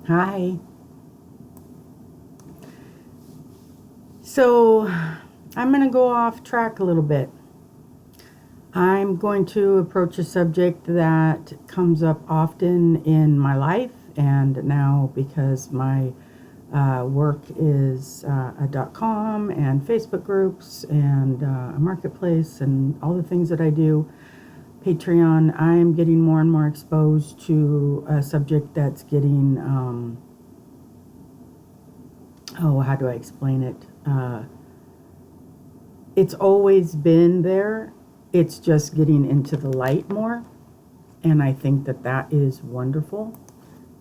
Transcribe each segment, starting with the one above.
Hi. So I'm going to go off track a little bit. I'm going to approach a subject that comes up often in my life, and now because my work is a .com and Facebook groups and a marketplace and all the things that I do, Patreon, I'm getting more and more exposed to a subject that's getting, how do I explain it? It's always been there. It's just getting into the light more. And I think that that is wonderful.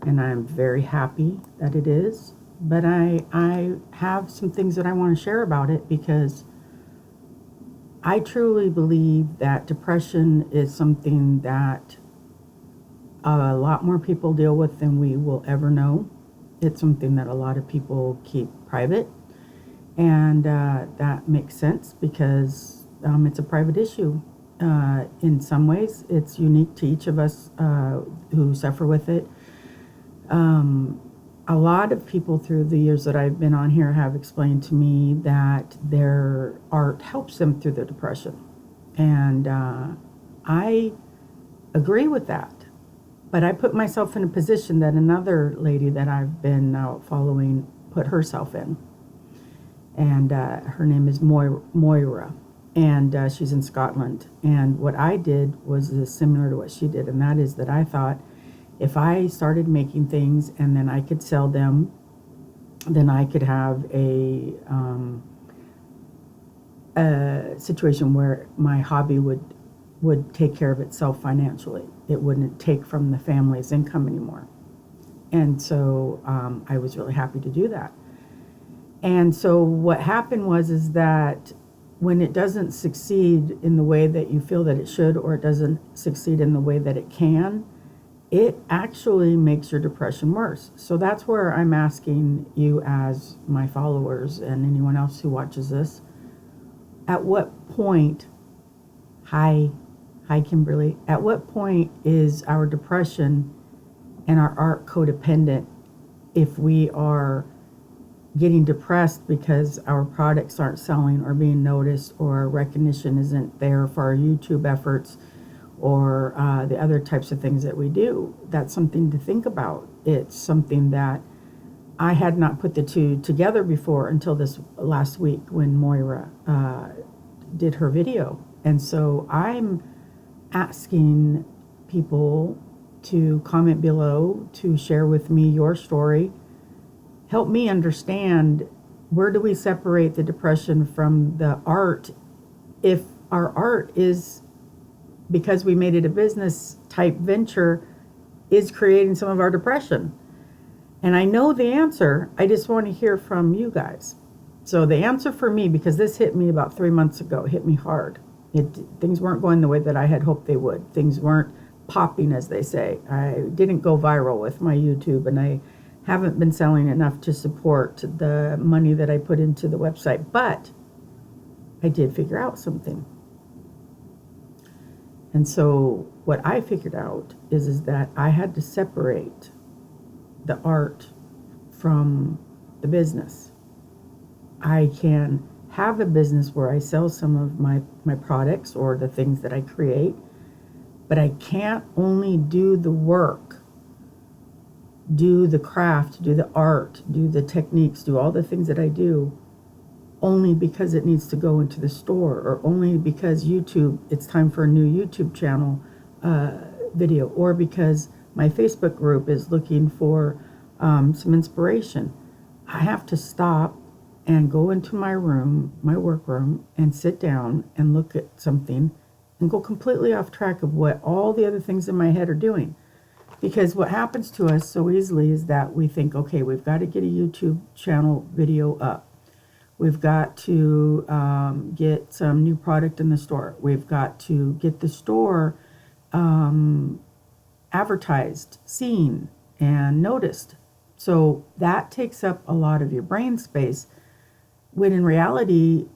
And I'm very happy that it is. But I have some things that I want to share about it because I truly believe that depression is something that a lot more people deal with than we will ever know. It's something that a lot of people keep private. And that makes sense because it's a private issue. In some ways, it's unique to each of us who suffer with it. A lot of people through the years that I've been on here have explained to me that their art helps them through their depression. And I agree with that. But I put myself in a position that another lady that I've been following put herself in. And her name is Moira, and she's in Scotland. And what I did was similar to what she did, and that is that I thought if I started making things and then I could sell them, then I could have a situation where my hobby would take care of itself financially. It wouldn't take from the family's income anymore. And so I was really happy to do that. And so what happened is that when it doesn't succeed in the way that you feel that it should, or it doesn't succeed in the way that it can, it actually makes your depression worse. So that's where I'm asking you as my followers and anyone else who watches this, at what point, hi Kimberly, at what point is our depression and our art codependent if we are getting depressed because our products aren't selling or being noticed, or recognition isn't there for our YouTube efforts, or the other types of things that we do? That's something to think about. It's something that I had not put the two together before until this last week when Moira did her video. And so I'm asking people to comment below, to share with me your story. Help me understand, where do we separate the depression from the art if our art is, because we made it a business type venture, is creating some of our depression? And I know the answer. I just want to hear from you guys. So the answer for me, because this hit me about 3 months ago, hit me hard. Things weren't going the way that I had hoped they would. Things weren't popping, as they say. I didn't go viral with my YouTube, and I haven't been selling enough to support the money that I put into the website. But I did figure out something. And so what I figured out is that I had to separate the art from the business. I can have a business where I sell some of my products or the things that I create, but I can't only do the work, do the craft, do the art, do the techniques, do all the things that I do only because it needs to go into the store, or only because YouTube, it's time for a new YouTube channel video, or because my Facebook group is looking for some inspiration. I have to stop and go into my room, my work room, and sit down and look at something and go completely off track of what all the other things in my head are doing. Because what happens to us so easily is that we think, okay, we've got to get a YouTube channel video up. We've got to get some new product in the store. We've got to get the store advertised, seen, and noticed. So that takes up a lot of your brain space, when in reality,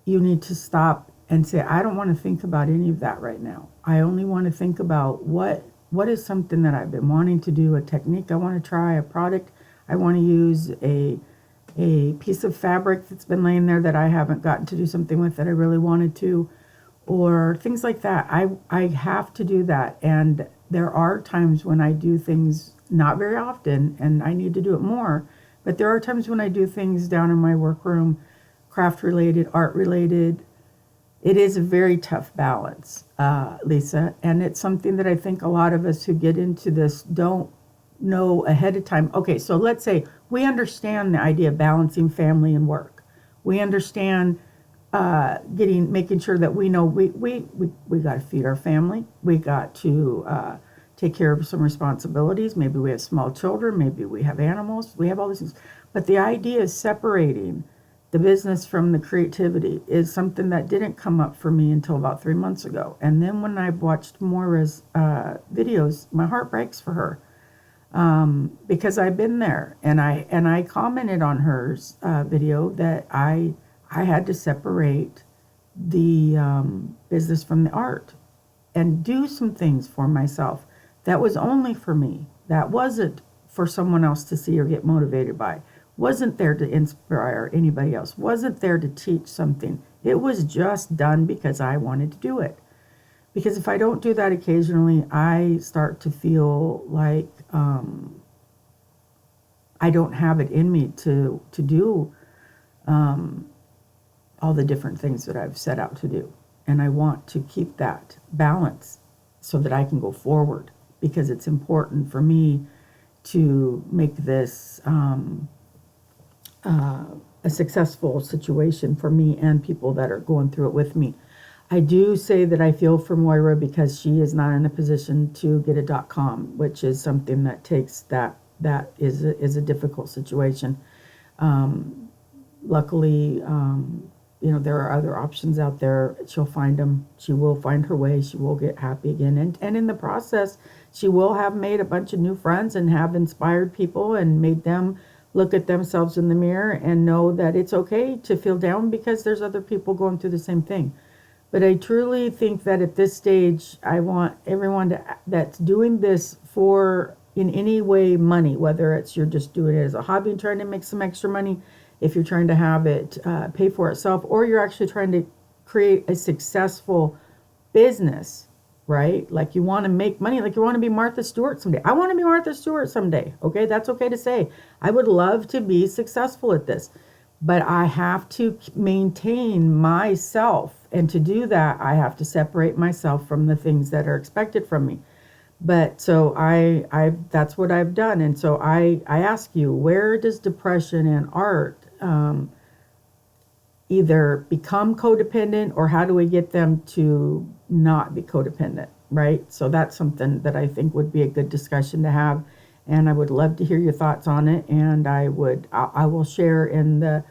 you need to stop and say, I don't want to think about any of that right now. I only want to think about what what is something that I've been wanting to do, a technique I want to try, a product I want to use, a piece of fabric that's been laying there that I haven't gotten to do something with that I really wanted to, or things like that. I have to do that. And there are times when I do things, not very often, and I need to do it more, but there are times when I do things down in my workroom, craft related, art related. It is a very tough balance, Lisa, and it's something that I think a lot of us who get into this don't know ahead of time. Okay, so let's say we understand the idea of balancing family and work. We understand making sure that we know we got to feed our family. We got to take care of some responsibilities. Maybe we have small children. Maybe we have animals. We have all these things. But the idea is separating the business from the creativity is something that didn't come up for me until about 3 months ago. And then when I've watched Moira's videos, my heart breaks for her. Because I've been there, and I commented on her video that I had to separate the business from the art and do some things for myself that was only for me. That wasn't for someone else to see or get motivated by. Wasn't there to inspire anybody else. Wasn't there to teach something. It was just done because I wanted to do it. Because if I don't do that occasionally, I start to feel like I don't have it in me to do all the different things that I've set out to do. And I want to keep that balance so that I can go forward, because it's important for me to make this a successful situation for me and people that are going through it with me. I do say that I feel for Moira because she is not in a position to get a .com, which is something that takes that is a difficult situation. Luckily, there are other options out there. She'll find them. She will find her way. She will get happy again. And in the process, she will have made a bunch of new friends and have inspired people and made them look at themselves in the mirror and know that it's okay to feel down because there's other people going through the same thing. But I truly think that at this stage, I want everyone that's doing this for, in any way, money, whether it's you're just doing it as a hobby and trying to make some extra money, if you're trying to have it pay for itself, or you're actually trying to create a successful business, right? Like you want to make money, like you want to be Martha Stewart someday. I want to be Martha Stewart someday, okay? That's okay to say. I would love to be successful at this, but I have to maintain myself. And to do that, I have to separate myself from the things that are expected from me. But so that's what I've done. And so I ask you, where does depression and art either become codependent, or how do we get them to not be codependent, right? So that's something that I think would be a good discussion to have. And I would love to hear your thoughts on it. And I will share in the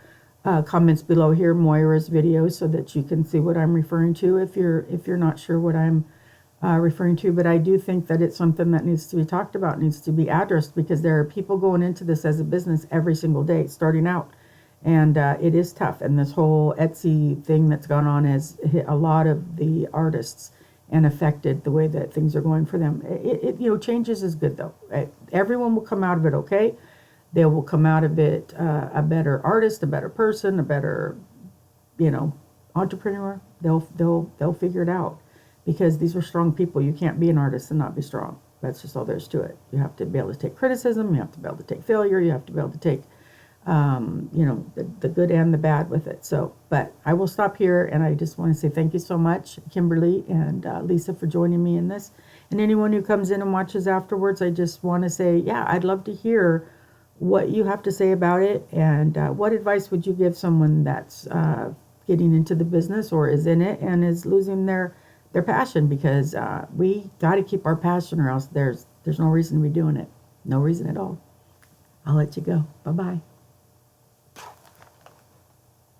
comments below here Moira's video so that you can see what I'm referring to if you're not sure what I'm referring to. But I do think that it's something that needs to be talked about, needs to be addressed, because there are people going into this as a business every single day, starting out. And it is tough. And this whole Etsy thing that's gone on has hit a lot of the artists and affected the way that things are going for them. Changes is good though. Everyone will come out of it okay. They will come out of it a better artist, a better person, a better, entrepreneur. They'll figure it out, because these are strong people. You can't be an artist and not be strong. That's just all there is to it. You have to be able to take criticism. You have to be able to take failure. You have to be able to take, the good and the bad with it. So, but I will stop here, and I just want to say thank you so much, Kimberly and Lisa, for joining me in this. And anyone who comes in and watches afterwards, I just want to say, yeah, I'd love to hear what you have to say about it, and what advice would you give someone that's getting into the business or is in it and is losing their passion, because we got to keep our passion, or else there's no reason to be doing it. No reason at all. I'll let you go. Bye-bye.